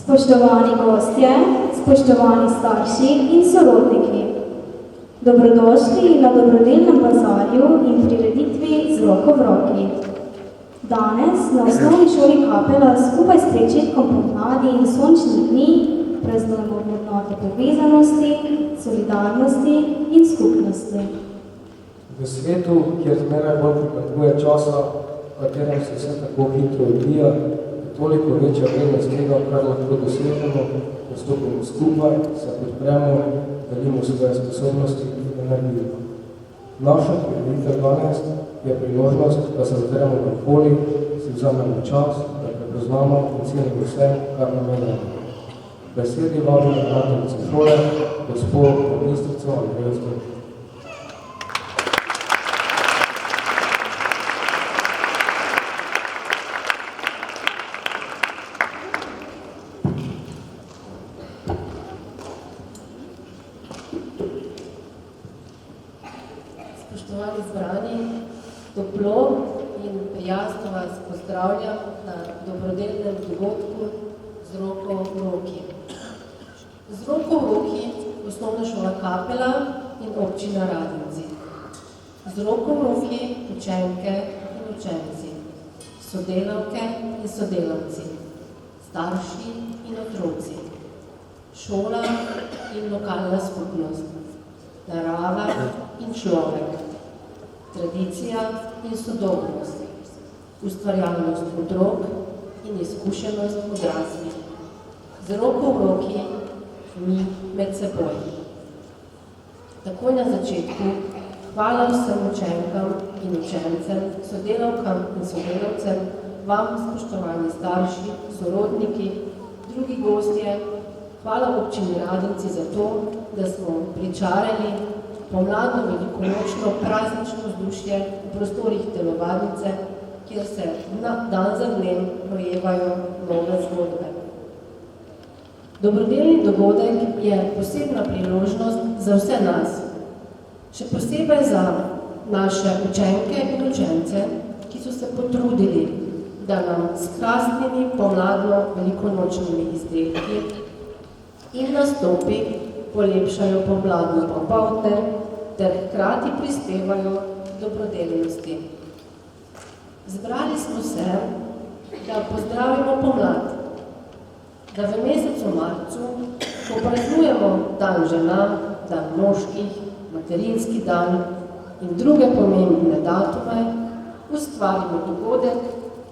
Spoštovani gostje, spoštovani starši in sorodniki, dobrodošli na dobrodelnem bazarju in prireditvi z roko v roki. Danes na osnovni šoli Kapela skupaj s pričetkom pomladi in sončnih dni praznujemo vrednote povezanosti, solidarnosti in skupnosti. V svetu, kjer zmeraj bolj primanjkuje časa, v katerem se vse tako hitro odvija, toliko večja vrednost tega, kar lahko dosežemo, ko stopimo skupaj, se podpremo, delimo svoje sposobnosti in energijo. Naša prireditev danes je priložnost, da se zazremo naokoli, si vzamemo čas, da prepoznamo in cenimo vse, kar nam je dano. Besedi vabim ravnateljico šole, gospod magistrico Andrejo Zdravko. Spoštovani zbrani, toplo in prijazno vas pozdravljam na dobrodelnem dogodku z roko v roki. Z roko v roki Osnovna šola Kapela in občina Radenci. Z roko v roki učenke in učenci, sodelavke in sodelavci, starši in otroci, šola in lokalna skupnost, narava in človek, tradicija in sodobnost, ustvarjalnost otrok in izkušenost odraslih. Z roko v roki mi med seboj. Takoj na začetku hvala vsem učenkam in učencem, sodelavkam in sodelavcem, vam, spoštovani starši, sorodniki, drugi gostje, hvala občini Radenci za to, da smo pričarali pomladno velikonočno praznično vzdušje v prostorih telovadnice, kjer se dan za dnem rojevajo nove zgodbe. Dobrodelni dogodek je posebna priložnost za vse nas, še posebej za naše učenke in učence, ki so se potrudili, da nam s krasnimi pomladno velikonočnimi izdelki in nastopi polepšajo pomladne popoldne ter hkrati prispevajo k dobrodelnosti. Zbrali smo se, da pozdravimo pomlad, da v mesecu marcu, ko praznujemo dan žena, dan moških, materinski dan in druge pomembne datume, ustvarimo dogodek,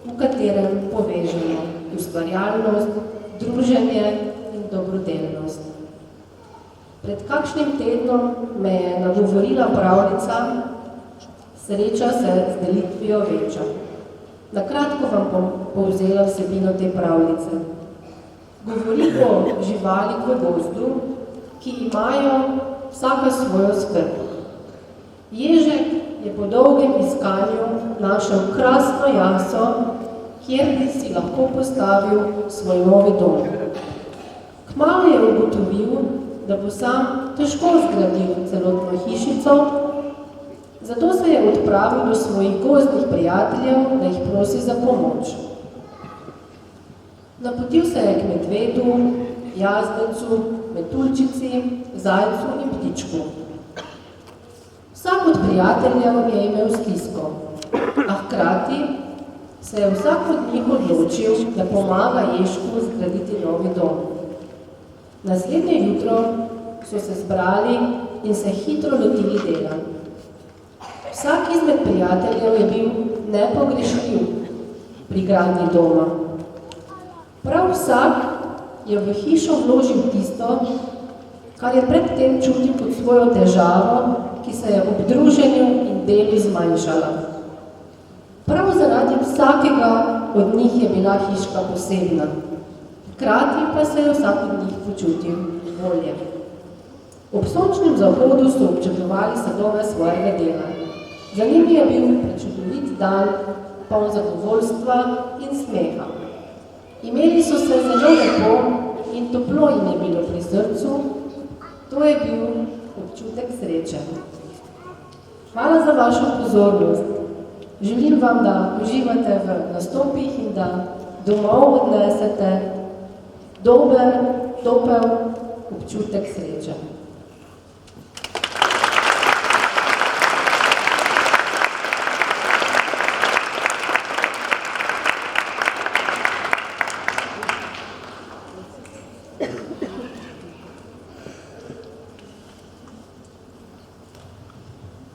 v katerem povežemo ustvarjalnost, druženje in dobrodelnost. Pred kakšnim tednom me je nagovorila pravljica Sreča se z delitvijo veča. Na kratko vam bom povzela vsebino te pravljice. Govori o živalih v gozdu, ki imajo vsaka svojo skrb. Ježek je po dolgem iskanju našel krasno jaso, kjer bi si lahko postavil svoj novi dom. Kmalu je ugotovil, da bo sam težko zgradil celotno hišico, zato se je odpravil do svojih gozdnih prijateljev, da jih prosi za pomoč. Napotil se je k medvedu, jazdencu, metuljčici, zajcu in ptičku. Vsak od prijateljev je imel stisko, a hkrati se je vsak od njih odločil, da pomaga ježku zgraditi novi dom. Naslednje jutro so se zbrali in se hitro lotili dela. Vsak izmed prijateljev je bil nepogrešljiv pri gradnji doma. Prav vsak je v hišo vložil tisto, kar je predtem čutil kot svojo težavo, ki se je ob druženju in delu zmanjšala. Prav zaradi vsakega od njih je bila hiška posebna. Hkrati pa se je vsak od njih počutil bolje. Ob sončnem zahodu so občudovali sadove svojega dela. Za njimi je bil prečudovit dan, poln zadovoljstva in smeha. Imeli so se zelo lepo in toplo jim je bilo pri srcu, to je bil občutek sreče. Hvala za vašo pozornost. Želim vam, da uživate v nastopih in da domov odnesete dober, topel občutek sreče.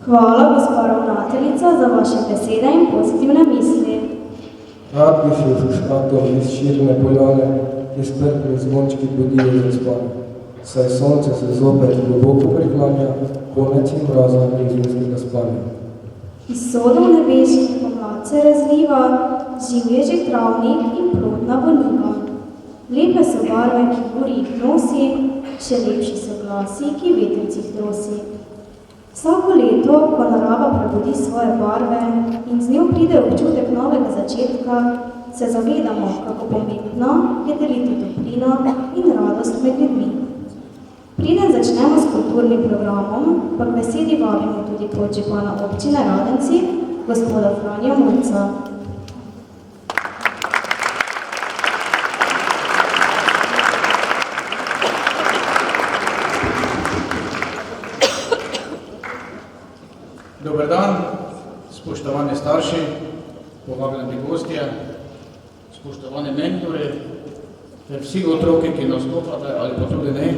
Hvala, gospa ravnateljica, za vaše besede in pozitivne misli. Rad bi šel z škatom iz širne poljane, ki sprpni zvončki budijo za spanje. Saj sonce se zopet globoko priklanja, konec in mraza in zimskega spanja. Iz sodov nebeških pomlad se razliva, živ je že travnik in plodna bolnika. Lepe so barve, ki gori jih nosi, še lepši so glasi, ki vetrcih drosi. Vsako leto, ko narava prebudi svoje barve in z njo pride občutek novega začetka, se zavedamo, kako pomembna je deliti toplino in radost med ljudmi. Preden začnemo s kulturnim programom, pa k besedi vabimo tudi podžupana občine Radenci, gospoda Franja Murca. Dober dan, spoštovani starši, povabljeni gostje, spoštovani mentori, ter vsi otroki, ki nastopate ali pa tudi ne,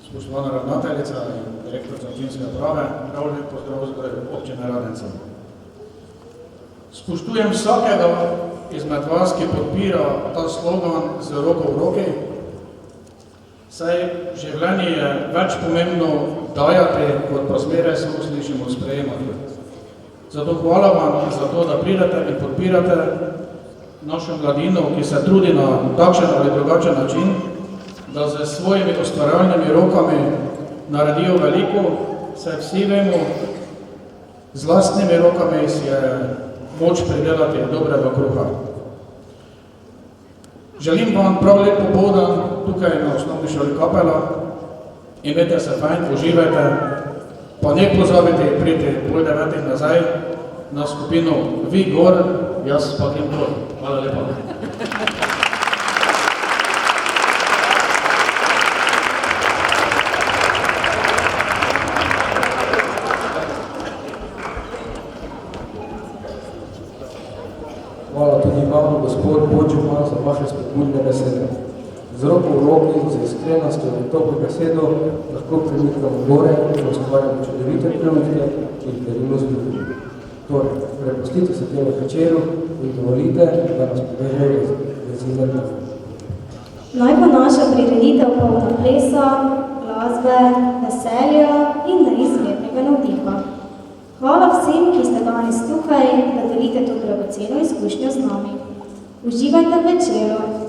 spoštovana ravnateljica in direktorica občinske uprave, prav lep pozdrav z občine Radenci. Spoštujem vsakega izmed vas, ki podpira ta slogan z roko v roki, saj v življenju je več pomembno dajati, kot pa zmeraj samo slišimo sprejemati. Zato hvala vam za to, da pridete in podpirate našo mladino, ki se trudi na takšen ali drugačen način, da z svojimi ustvarjalnimi rokami naredijo veliko, saj vsi vemo, z lastnimi rokami si je moč pridelati dobrega kruha. Želim vam prav lep popoldan tukaj na osnovni šoli Kapela. Imejte se fajn, uživajte, pa ne pozabite priti pol 9 nazaj na skupino Vi gor, jaz pa grem dol. Hvala lepa. Hvala tudi vam, gospod podžupan, za vaše spodbudne besede. Z roko v roki, z iskrenostjo in toplo besedo lahko premikamo gore in ustvarjamo čudovite trenutke, ki jih delimo z ljudmi. Torej, prepustite se temu večeru in dovolite, da nas povežejo vezi med nami. Naj bo naša prireditev polna plesa, glasbe, veselja in neizmernega navdiha. Hvala vsem, ki ste danes tukaj, da delite to dragoceno izkušnjo z nami. Uživajte v večeru.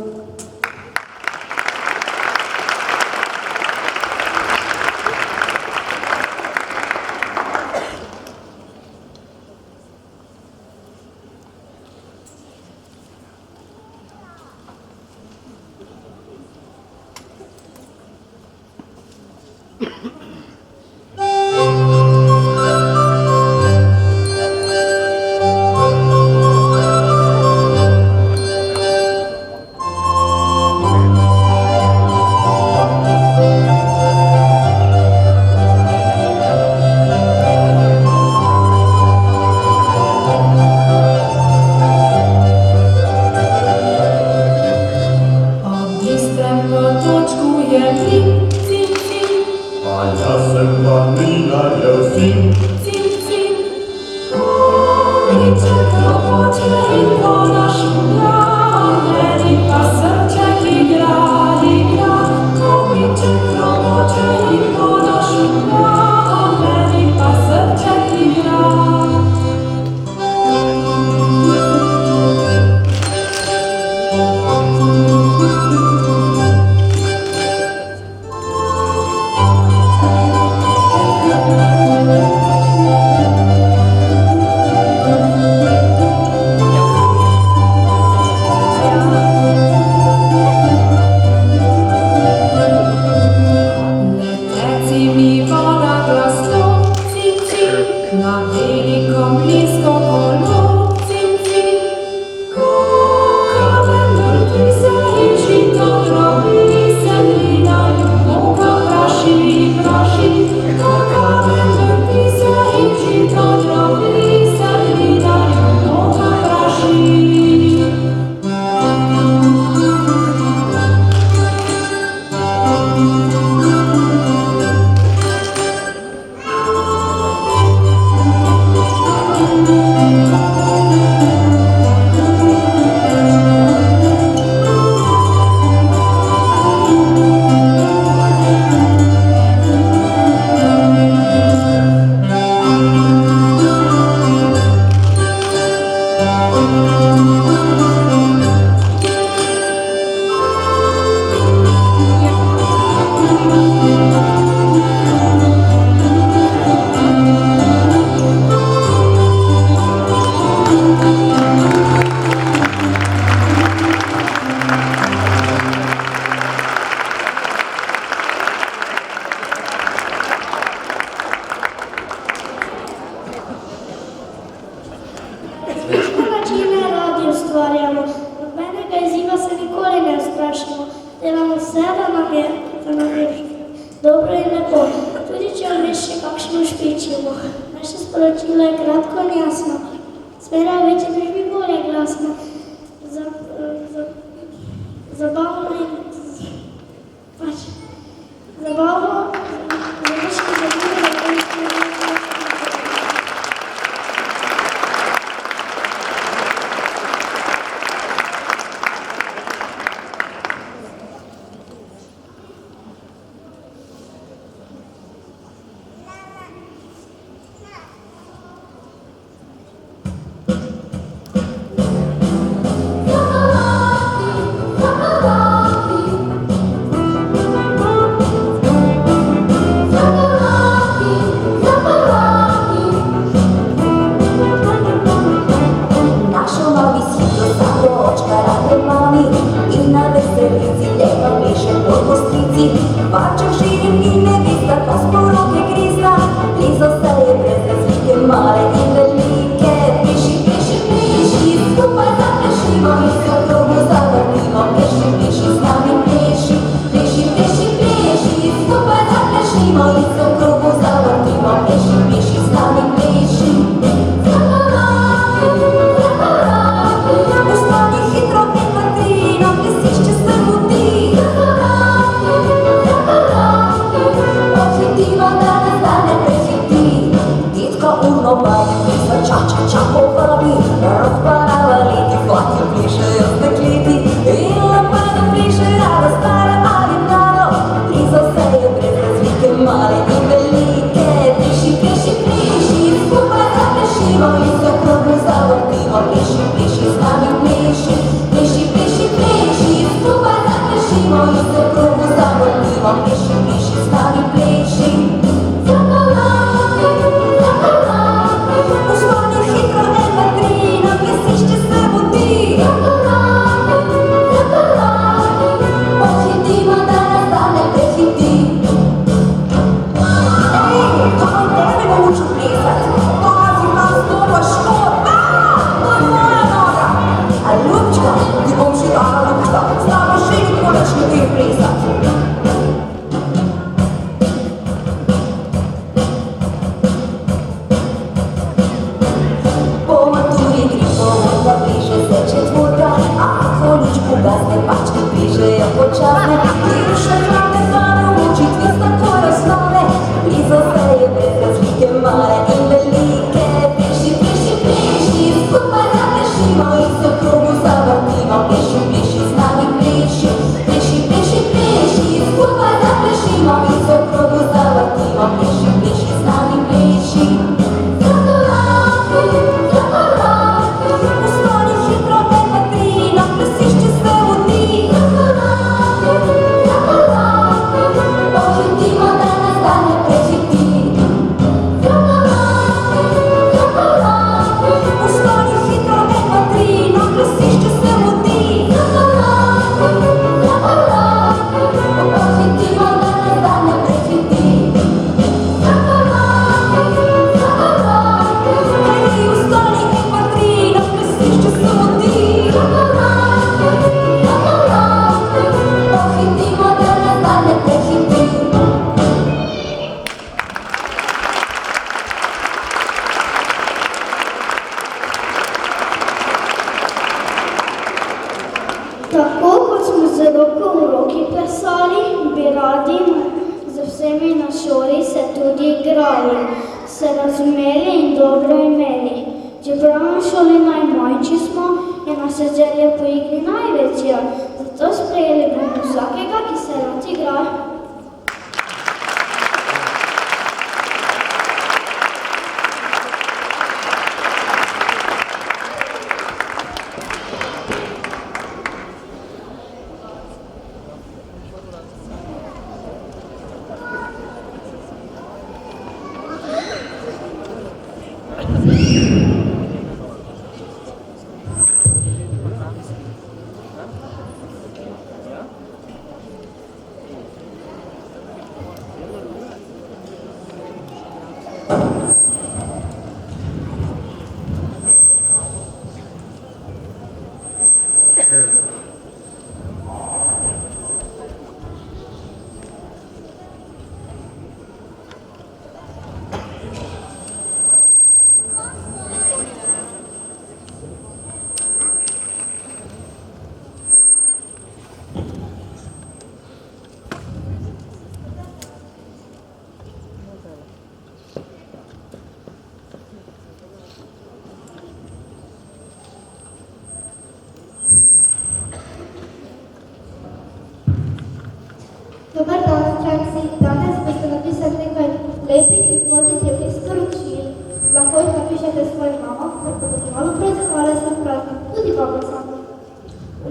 Na načine radi ustvarjamo, nobenega izziva se nikoli ne ustrašimo, delamo vse, da nam je dobro in lepo, tudi če vmes še kakšno špičimo. Naše sporočilo je kratko in jasno, smera večje družbi bolje glasno, zabavno in zabavno, završki zadnje, Tako kot smo z roko v roki plesali, bi radi z vsemi na šoli se tudi igrali, se razumeli in dobro imeli. Čeprav na šoli najmlajši smo, je naša želja po igri največja, zato sprejeli bomo vsakega, ki se rad igra.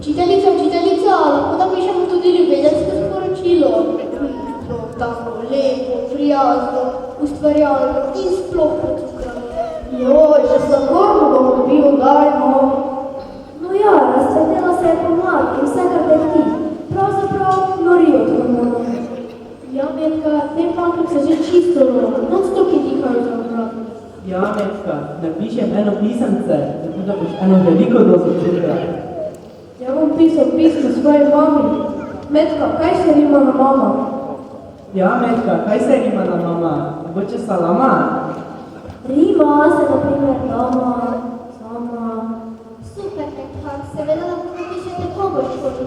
Učiteljica, lahko napišemo tudi ljubezensko sporočilo. Tako lepo, prijazno, ustvarjalno in sploh pocukrano. Joj, že za gormo bomo dobili dajmo. No ja, razcvetela se je pomlad in vse kar leti. Pravzaprav nori od hormonov. Ja, Metka, te panke se že čisto roma, non-stop je dihajo za obrat. Ja, Metka, napišem eno pisemce, zato da boš eno veliko dozo cukra. Ja bom pisal pismo svoji mami. Metka, kaj se rima na mama? Ja, Metka, kaj se rima na mama? Boče salama? Rima se na primer dama, sama. Super, Metka, seveda lahko napišete kogoškoli.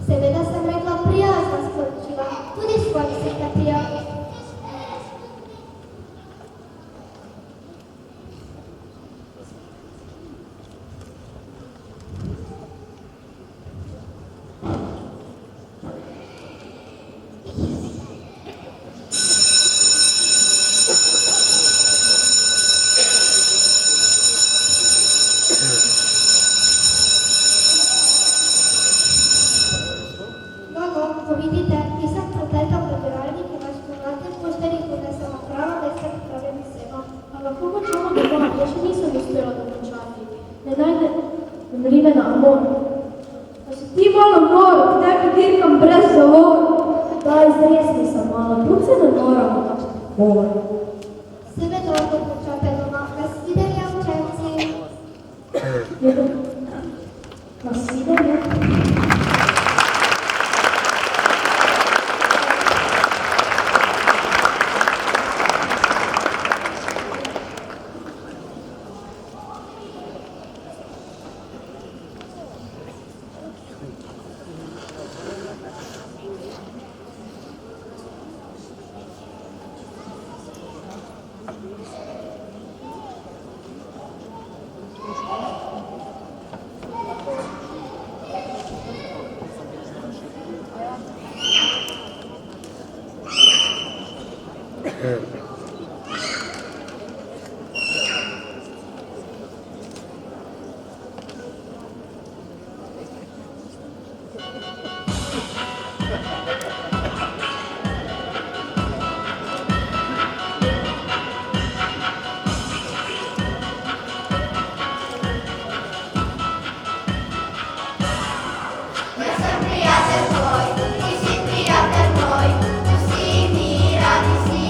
Seveda sem rekla prijazna sporočila, tudi svojim simpatijam. No, vidite, pisam proteta v nabiralnik in vaš pomladne pošterih ponesemo pravo, da ste pripravljeni vsega. A lahko končamo doma, ja še nisem uspela dokončati. Ne najde mrive na amor. A si ti malo nor, k tebi dirkam brez zavor. Daj, zresni sem malo, tu se ne moramo tako povor. Seveda lahko končate doma, nasvidenja učenci. Nasvidenja. Ti si prijatelj moj, tu si mi radi si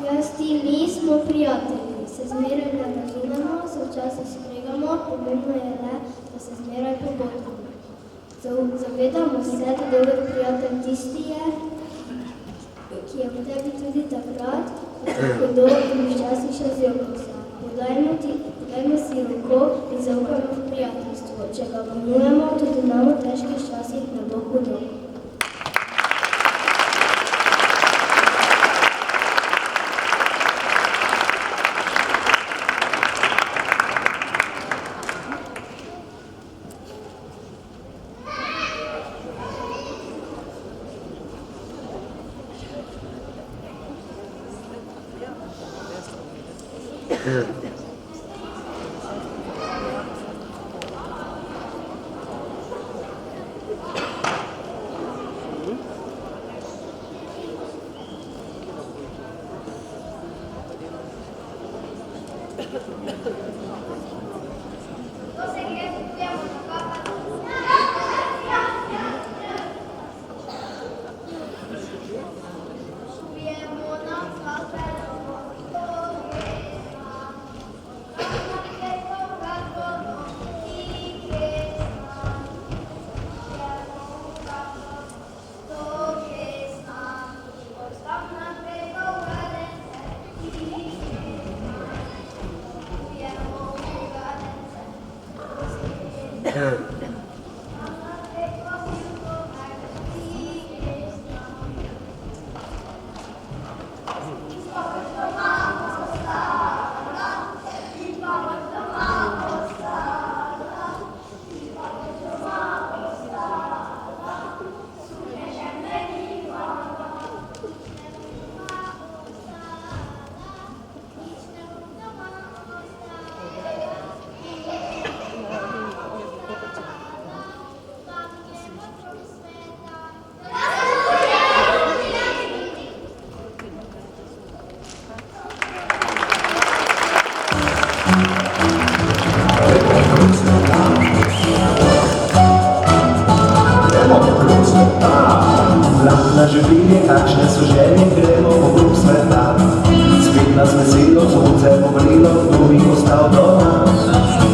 Jaz ti mi smo prijatelji, se zmeraj ne razumemo, se včasih skregamo, pomembno je le, da se zmeraj pogodimo. Zavedamo se, da dober prijatelj tisti je, ki je v tebi tudi takrat, ko te hudo in včasih še zjokal. Podajmo si roko in zaupajmo v prijateljstvo. Če ga pomnujemo, tudi nam v težkih časih ne bo hudo. Kakšne so želje, gremo okrog sveta. Spet nas veselo sonce povrilo, kdo bi ostal doma.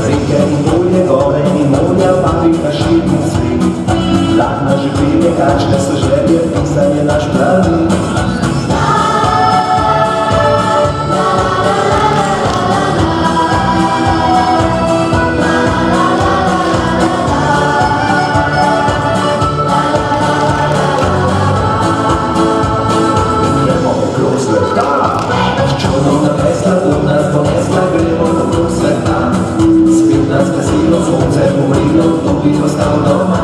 Reke in polje, gore in morja, paprika, širni svet. Lahna življenje, kakšne so želje, pisan je naš pravi. Sonce povrilo, kdo bi ostal doma.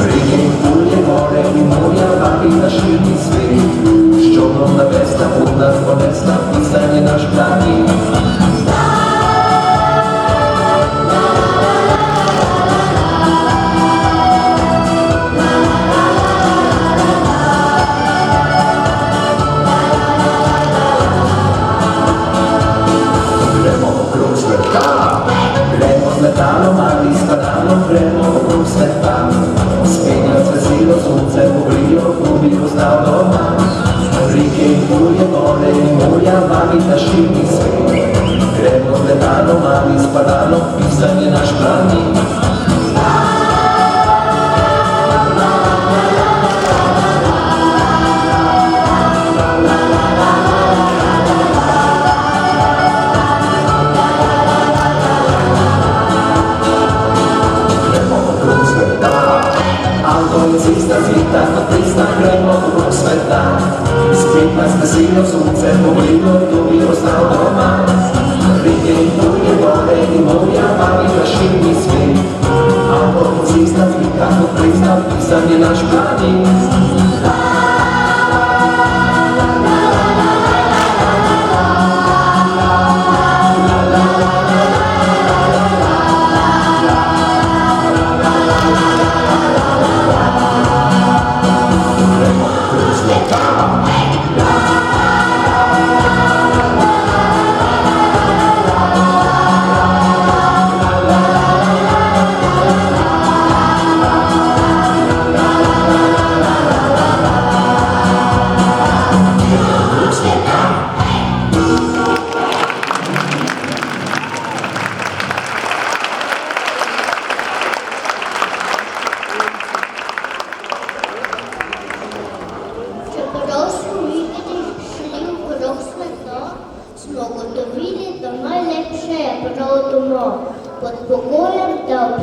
Reke in polje, gore in morja, paprika, širni svet. S čolnom na vesla, od nas bo vesla, pisan je naš pravi. Gremo okrog sveta, gremo z letalom ali s padalom, gremo okrog sveta. Spet nas veselo sonce povrilo, kdo bi ostal doma. Reke in polje, gore in morja, paprika, širni svet. Gremo z letalom ali s padalom, pisan je naš pravi. Cesta zvita kot prista, gremo okrog sveta. Spet nas veselo sonce povrilo, kdo bi ostal doma. Reke in polje, gore in morja, paprika, širni svet. Avtocesta zvita kot prista, pisan je naš pravi.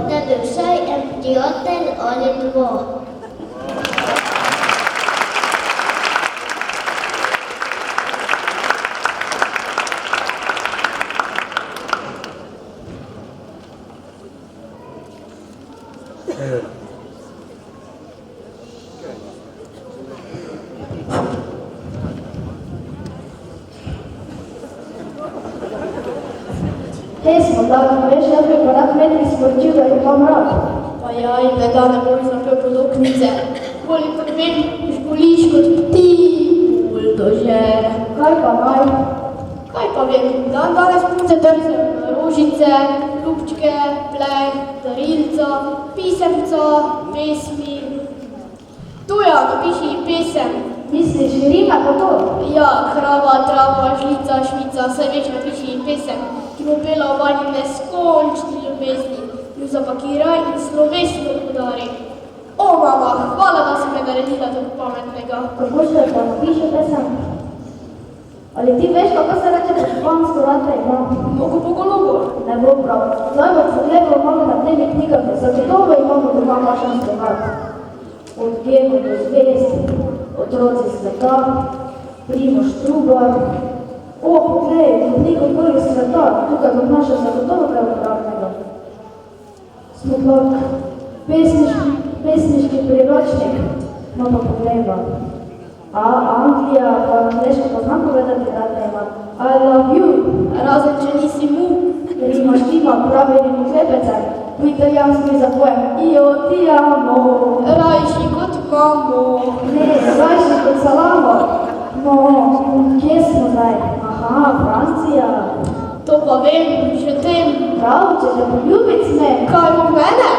da bi vsaj en prijatelj ali dva. Hej, Smodak, veš, jaz bi pa rad medij sporočil, da imam rad. Pa ja, in da ne boš zapel podoknice. Kolikor vem, žgoliš kot ti, buldožer. Kaj pa naj? Kaj pa vem, danes punce držijo rožice, ljubčke, pleh, darilca, pisemca, pesmi. Tu ja, napiši pesem. Misliš, rime pa to? Ja, krava, trava, žlica, švica, saj veš, napiši pesem, ki bo pela o vani neskončni ljubezni, jo zapakiraj in slovesno podari. O, mama, hvala, da si me naredila tako pametnega. Kako se pa napiše pesem? Ali ti veš, kako se reče po špansko rata imam? Mogo po gologo. Ne bo prav. Zdaj bo pogledal malo na temi knjigami, zagotovo imamo doma mašanski rad. Od Gemo do Zvezd, Otroci sveta, Primož Trubar. O, poglej, knjigo Kolih sveta, tukaj bo naša zagotovo kaj obravnega. Smodak, pesniški priročnik, no pa poglejva. A Anglija, pa angleško pa znam povedati, da ne ima. I love you. Razen, če nisi mu. Rima štima, pravi rimo klepecem. V italijanski zapojem. Io ti amo. Rajši kot mamo. Ne, rajši kot salamo. No, kje smo zdaj? Aha, Francija. To pa vem, že tem. Prav, če te poljubic ne. Kaj v mene?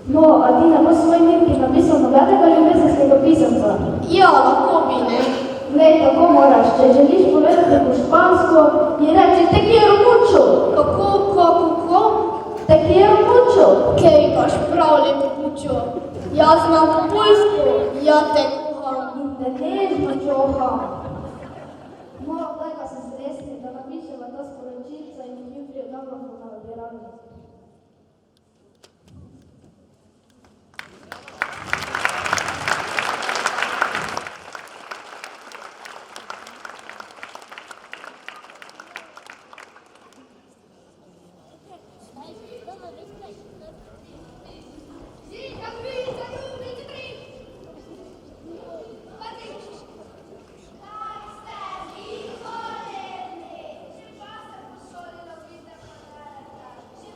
No, a ti ne bo svoj Mirki napisal nobenega ljubezenskega pisemca? Ja, lahko bi, ne. Glej, tako moraš, če želiš povedati po špansko, ji reči te quiero mucho. Kako? Te quiero mucho. Kaj imaš prav lepo pučo? Jaz znam po poljsko, ja te kuham. In te nežno čoham. No, daj pa se stresni, da napiševa ta sporočilca in jih jutri odamo na nabiralnico. Že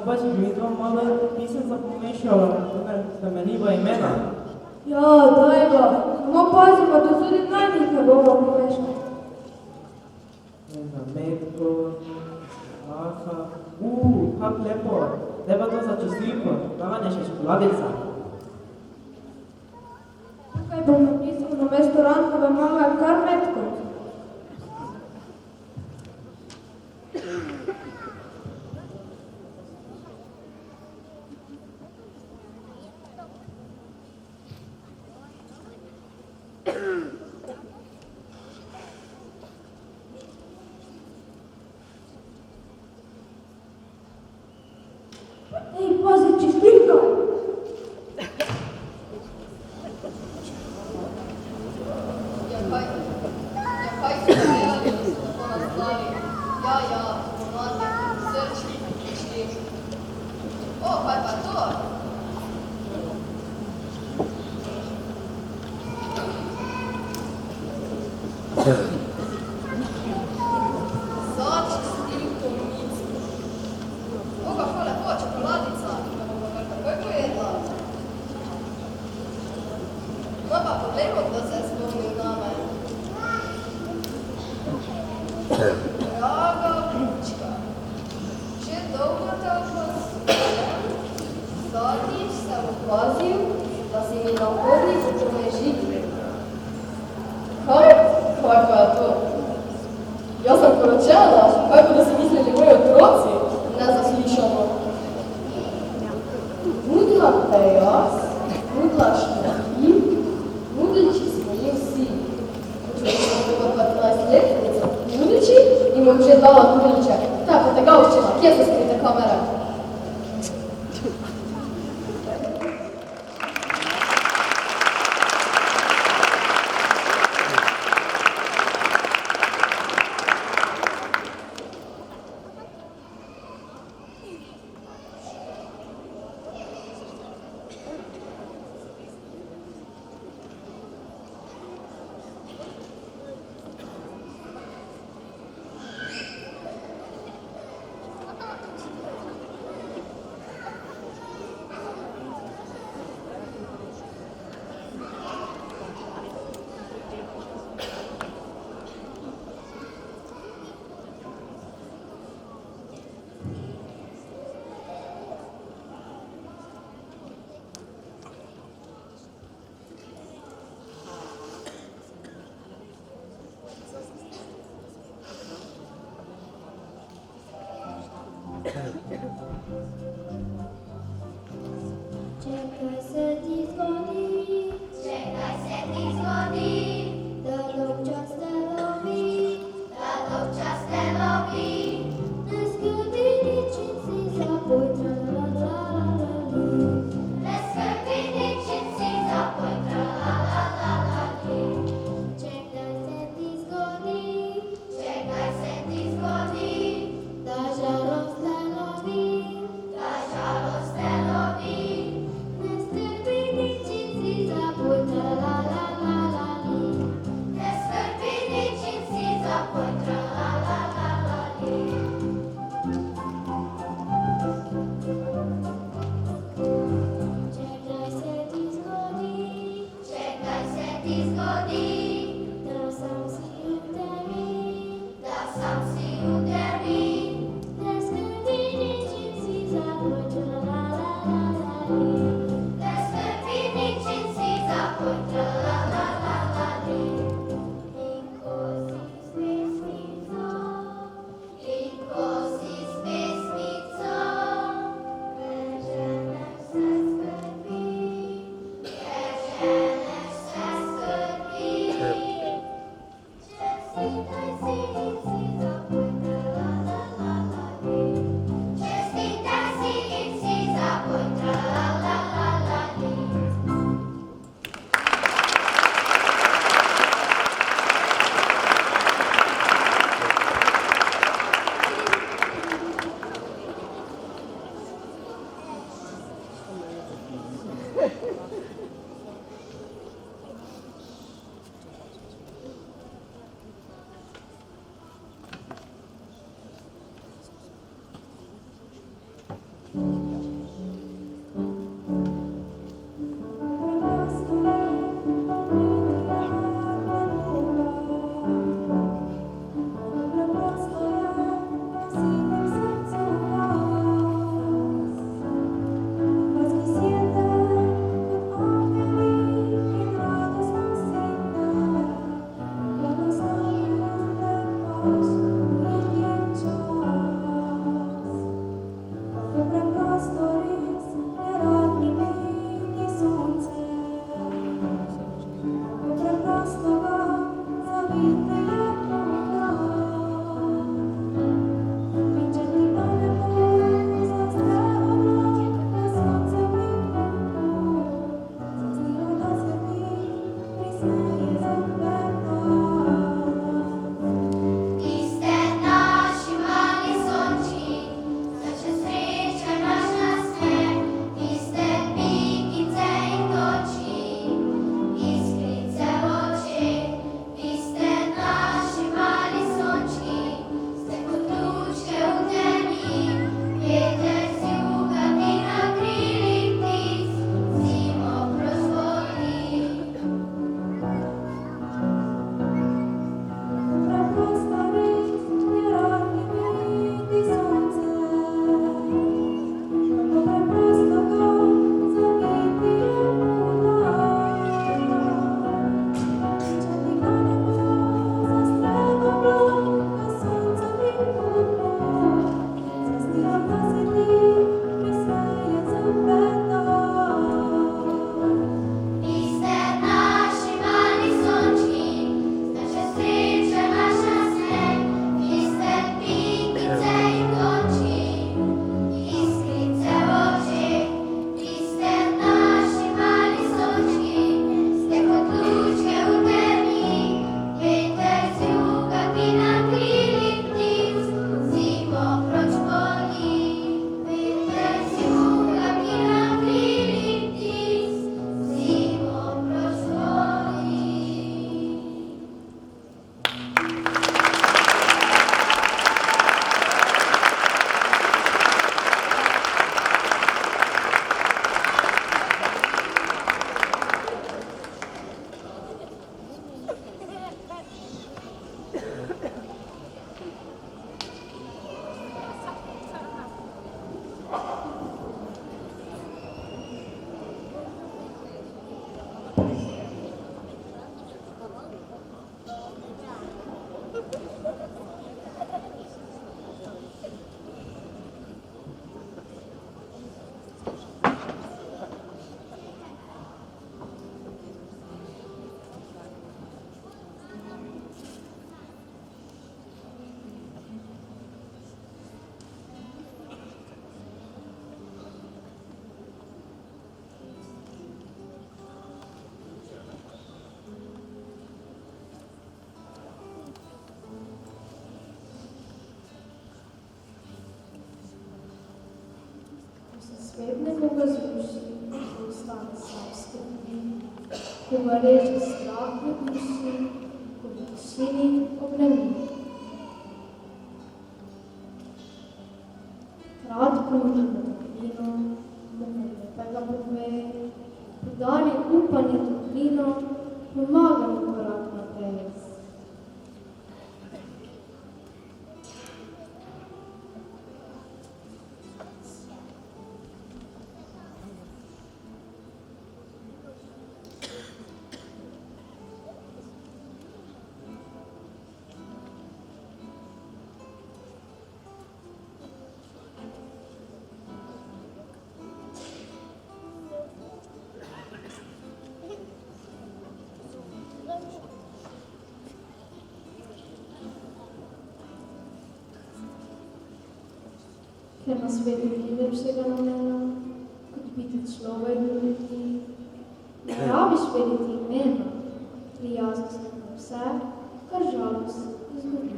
pač bi mi to malo pisemca pomešala, spremeniva imena. Ja, daj ga. No pazimo, da tudi najnih ne bomo pomešali. Zametko, aha, kak lepo. Zdaj pa to za častilko, davanje še čokoladica. Tukaj bom napisal na mesto Rankove mame kar metko. Ej, pazi, čistilka! Kaj se delali, da smo to naslali? Ja, pomladne, srčki, štim. O, kaj pa to? Zač stilko mic. O, kako lepo, čokoladica. Da bomo kar takoj pojedla. No pa poglejmo, kdo se je spomnil name. Draga Bučka, že dolgo te opazujem, zadnjič sem opazil, da si mi na hodniku pomežitvi. Kaj? Kaj pa je to? Jaz sem poročena, kaj bodo si mislili moji otroci? Nezaslišano. Budla te jaz, budlaš te ti, budliči smo mi vsi. Če smo bilo 15 let, budiči in bom že dala budiče. Ta pa tega učila, kje so skrite kamere? Čekaj se ti zgodi, da dolgčas te lovi, ne skrbi nič in si zapoj tra-la-la-la-la-li. Čekaj se ti zgodi, da žalost te lovi, ne strpi Svet nekoga zruši, ko ostane sam skrbi, ko ga reže strah v duši, ko v tišini obremi. Rad kruži v toplino, nekaj lepega pove, podari upanje toplino, pomaga mi korak naprej. Ker na svetu ni lepšega namena, kot biti človek do ljudi. Ne rabiš vedeti imena, prijaznost na vse, kar žalost izgubi.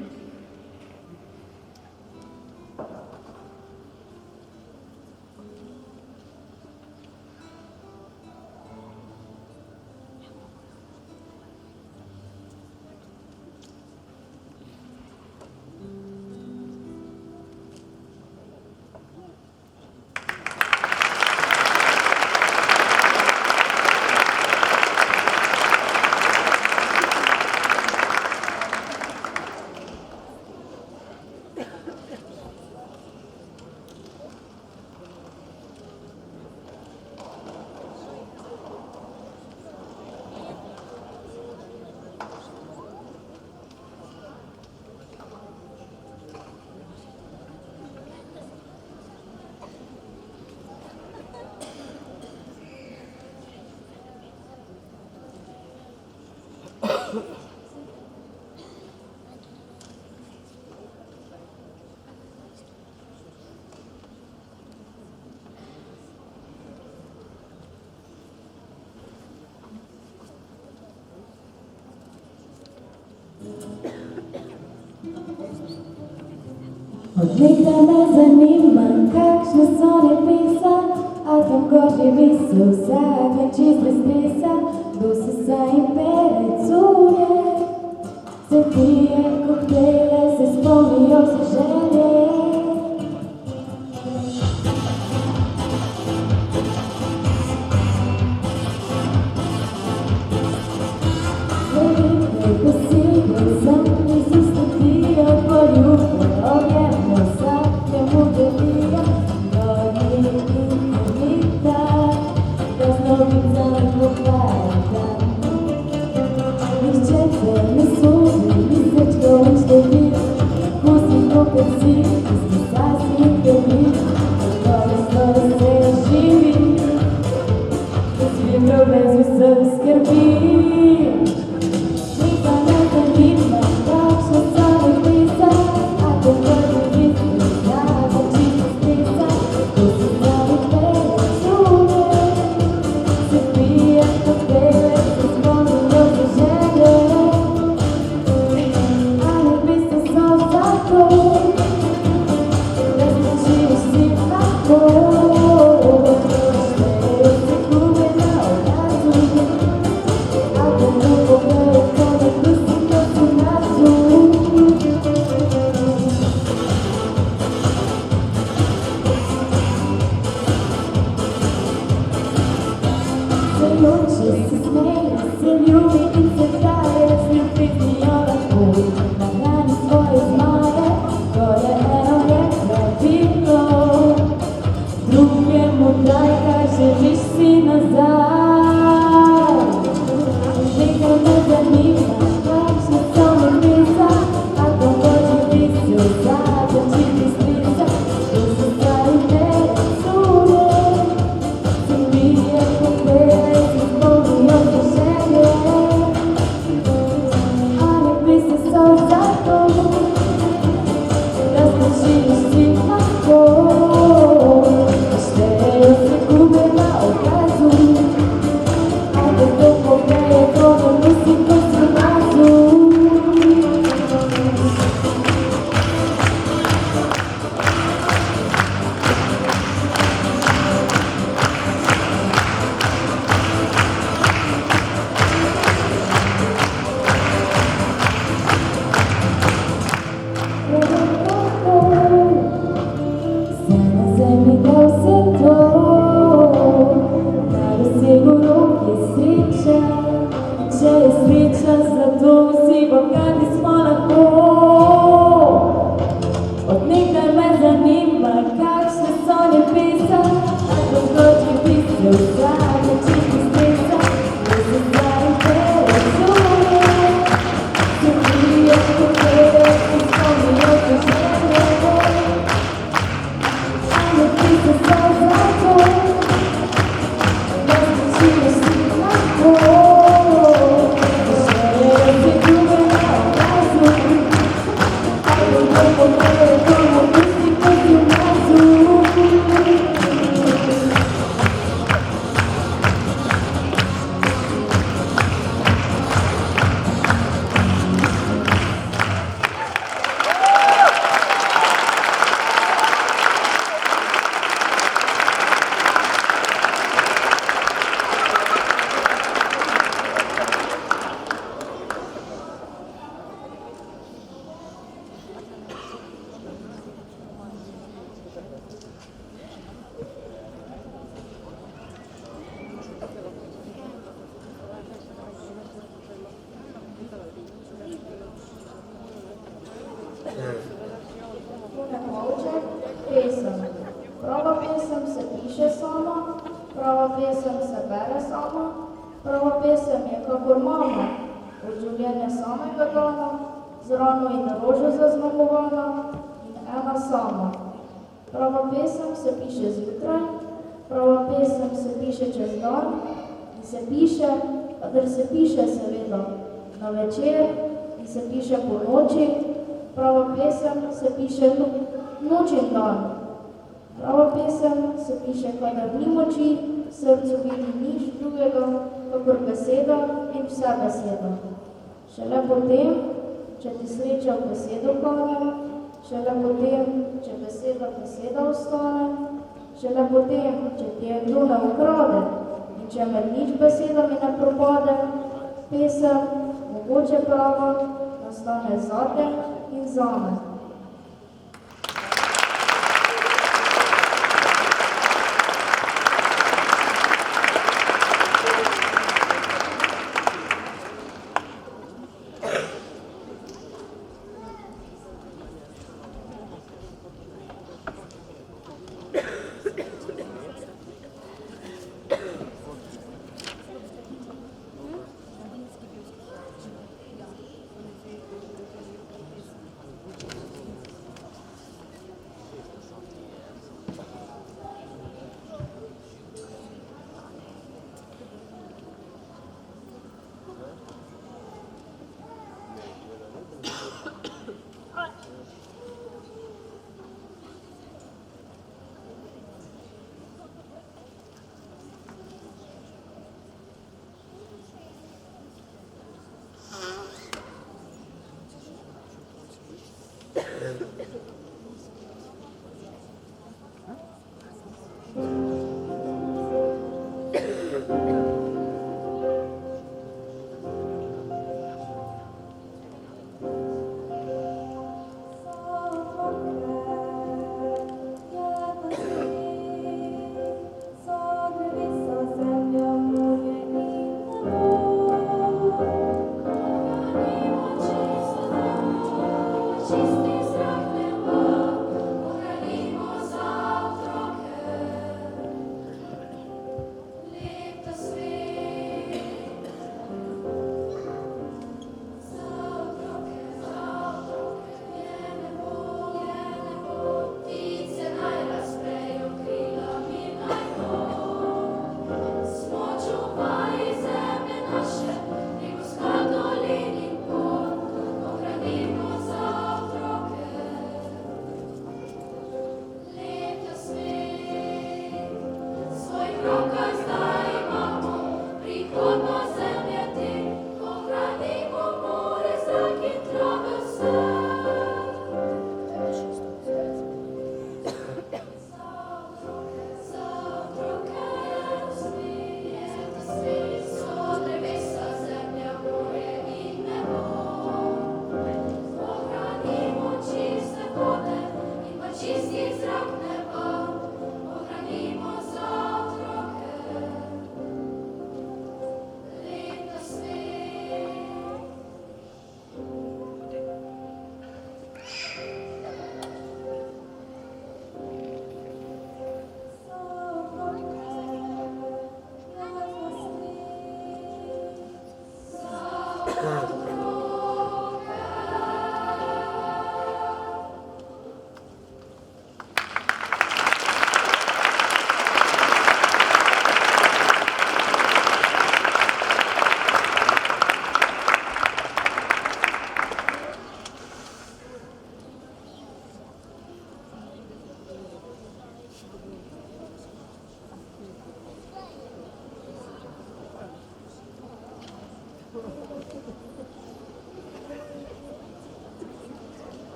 Od nekdaj me zanima, kakšne so nebesa, a tam, ko živi se vsak dan čist brez stresa, kdo sesa in pere cure, se pije koktejle, se spomnijo vse želje. Šele potem, če ti sreča v besedo kamen, šele potem, če beseda ostane, šele potem, če ti je kdo ne ukrade in če med nič besedami ne propade, pesem, mogoče prava, nastane zate in zame.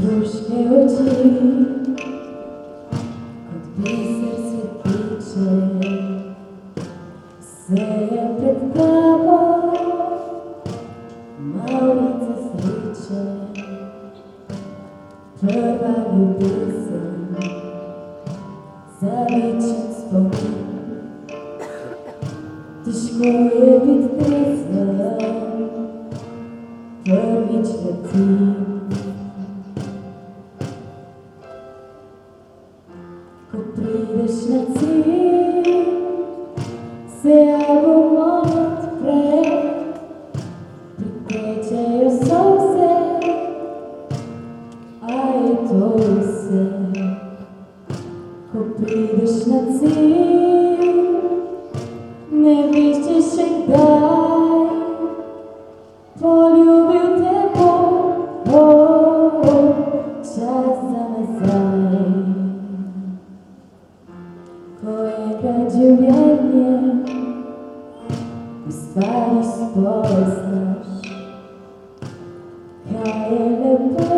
Otroške oči, kot biser cvetiče, vse je pred tabo, malice sreče, prva ljubezen, za večen spomin. moje bit trezen, prvič letim. Ko prideš na cilj, se album odpre, pritečejo solze, a je to vse. Ko prideš na cilj, ne veš, če še kdaj poljubil te bo, čas za nazaj. Ko enkrat življenje v stvari spoznaš, kaj je lepo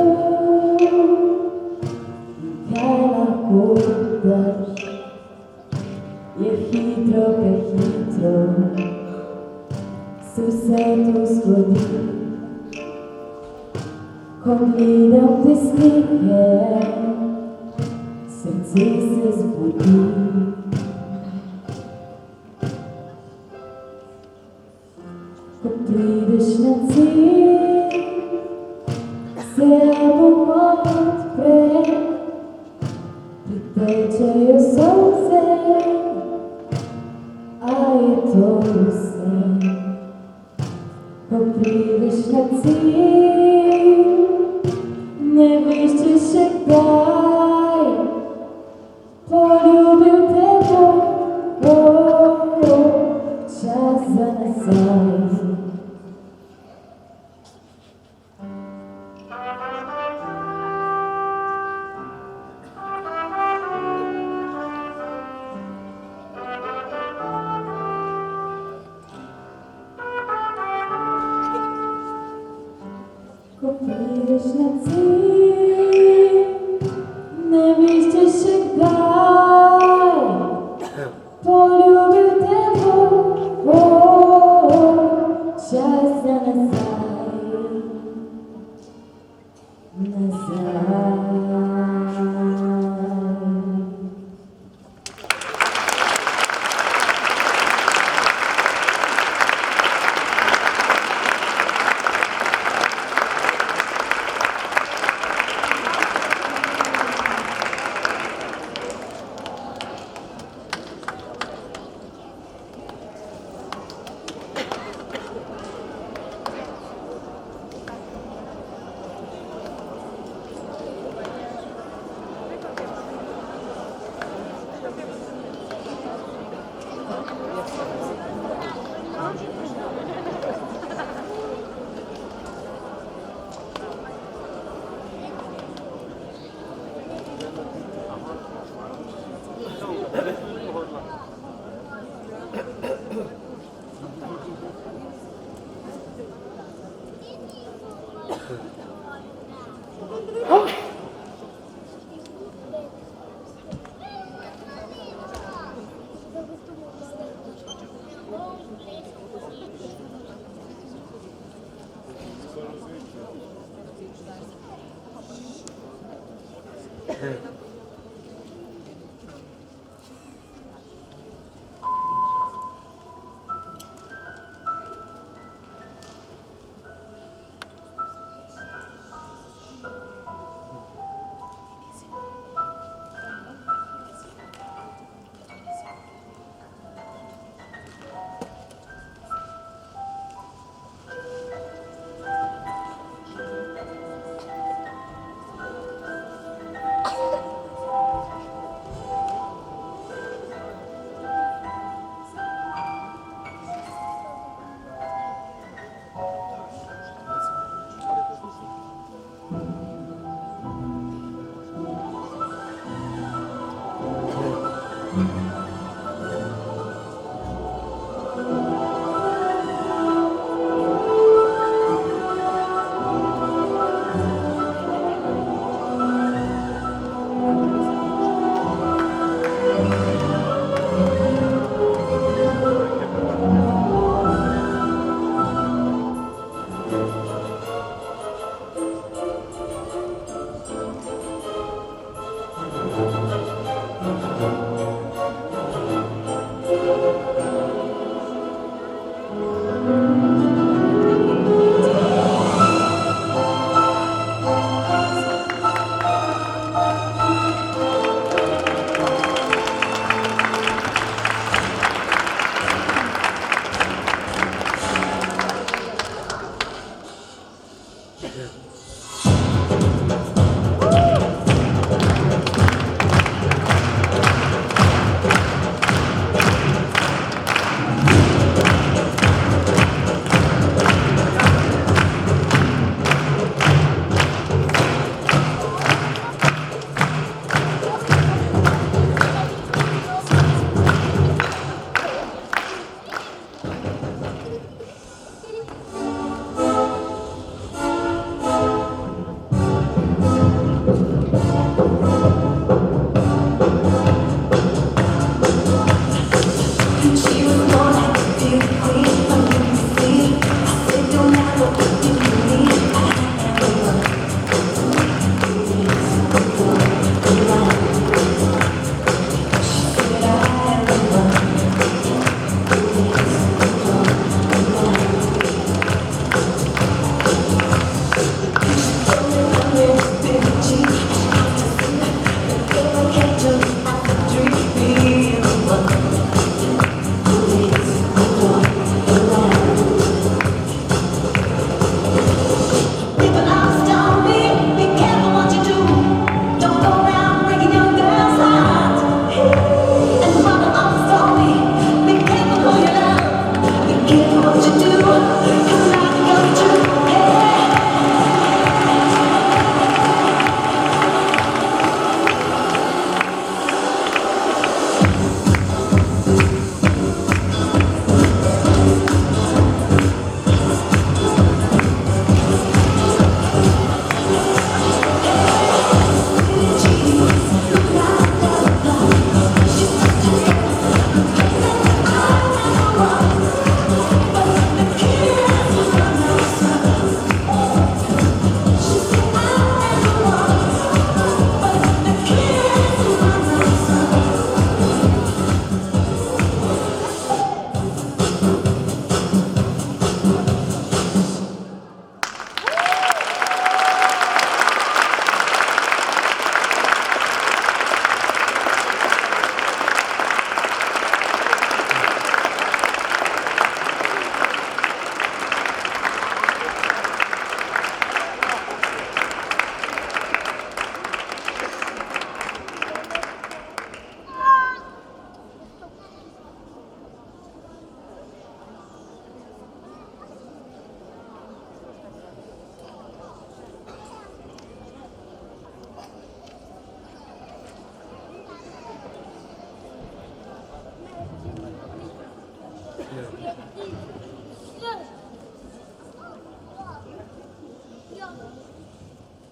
in kaj lahko daš, je hitro, prehitro se vse to zgodi. Ko gledam te slike, srce se zbudi. Ko prideš na cilj, se album odpre, pritečejo solze, a je to vse. Ko prideš na cilj, ne veš, če še kdaj poljubil te bo, čas za nazaj. Ko prideš na cilj, ne veš, če še kdaj poljubil te bo, čas za nazaj, nazaj.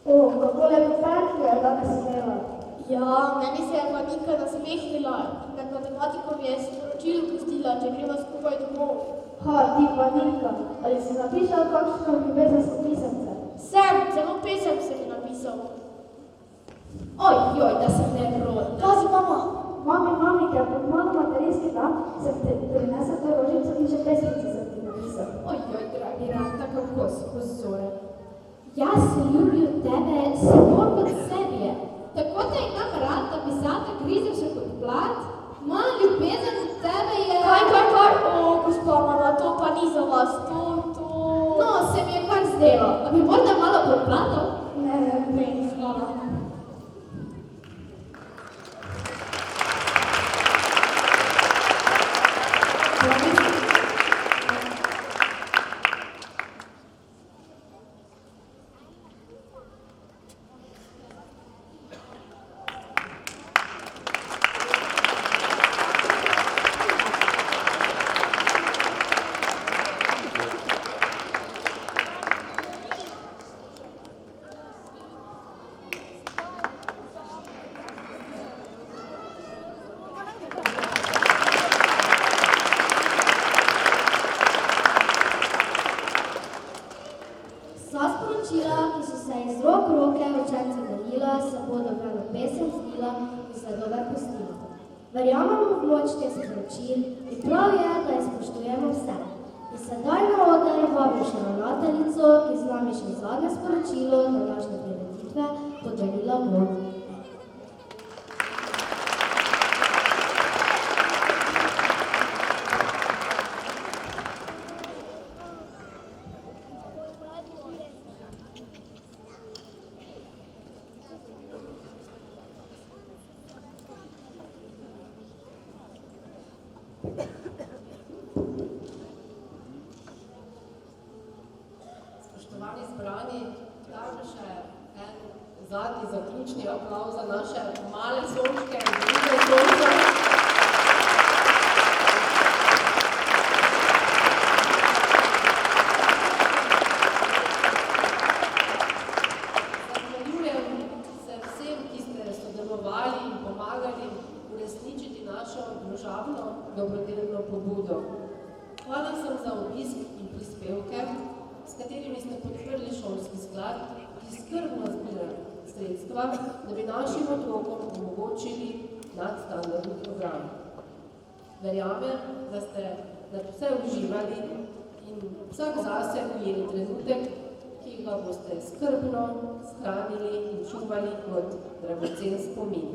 O, kako lepo peklo je danes imela. Ja, meni se je pa Nika nasmehnila in med matematiko mi je sporočilo pustila, če greva skupaj domov. Ha, ti pa Nika, ali si napisal kakšno ljubezensko pisemce? Sem, celo pesem sem ji napisal. Oj, joj, da sem nebrod. Pazi, mama. Mami, ker pod malo materinski dan sem te prinesel to rožico in že pesmice sem ti napisal. Oj, joj, dragi Rata, kako si pozoren. Jaz ljubim tebe se bolj kot sebi. Tako te imam rad, da bi zate grizel še kot plat. Moja ljubezen od tebe je... Kaj? O, gospa mama, to pa ni za vas, to... No, se mi je kar zdelo. A bi morda malo podplatal? Ne, hvala. Verjamemo v moč teh sporočil in prav je, da jih spoštujemo vse. In sedaj na oder vabim še ravnateljico, ki z nami še zadnje sporočilo današnje prireditve podelila bo. Spoštovani zbrani, dajmo še en zadnji zaključni aplavz za naše male sončke in druge sonce. Zahvaljujem se vsem, ki ste sodelovali in pomagali uresničiti našo družabno dobrodelno pobudo. Hvala sem za obisk in prispevke, s katerimi ste podprli šolski sklad, ki skrbno zbira sredstva, da bi našim otrokom omogočili nadstandardni program. Verjamem, da ste vse uživali in vsak zase ujeli trenutek, ki ga boste skrbno shranili in čuvali kot dragocen spomin.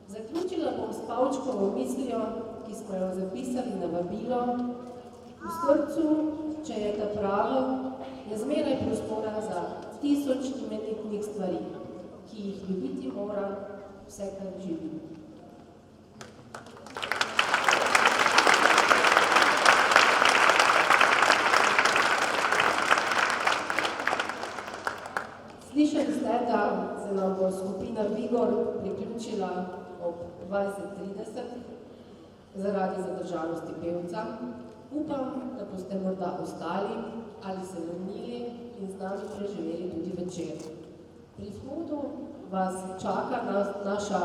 Zaključila bom s Pavčkovo mislijo, ki smo jo zapisali na vabilo. V srcu, če je ta pravo, je zmeraj prostora za 1000 imenitnih stvari, ki jih ljubiti mora vse, kar živi. Slišali ste, da se nam bo skupina Vigor priključila ob 20:30 zaradi zadržanosti pevca. Upam, da boste morda ostali ali se vrnili in z nami preživeli tudi večer. Pri vhodu vas čaka naša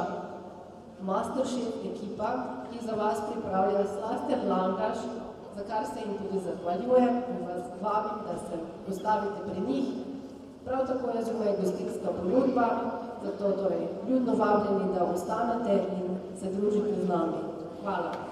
Masterchef ekipa, ki za vas pripravlja slasten langaš, za kar se jim tudi zahvaljujem in vas vabim, da se postavite pri njih. Prav tako je zunaj gostinska ponudba, zato torej ljudno vabljeni, da ostanete in se družite z nami. Hvala.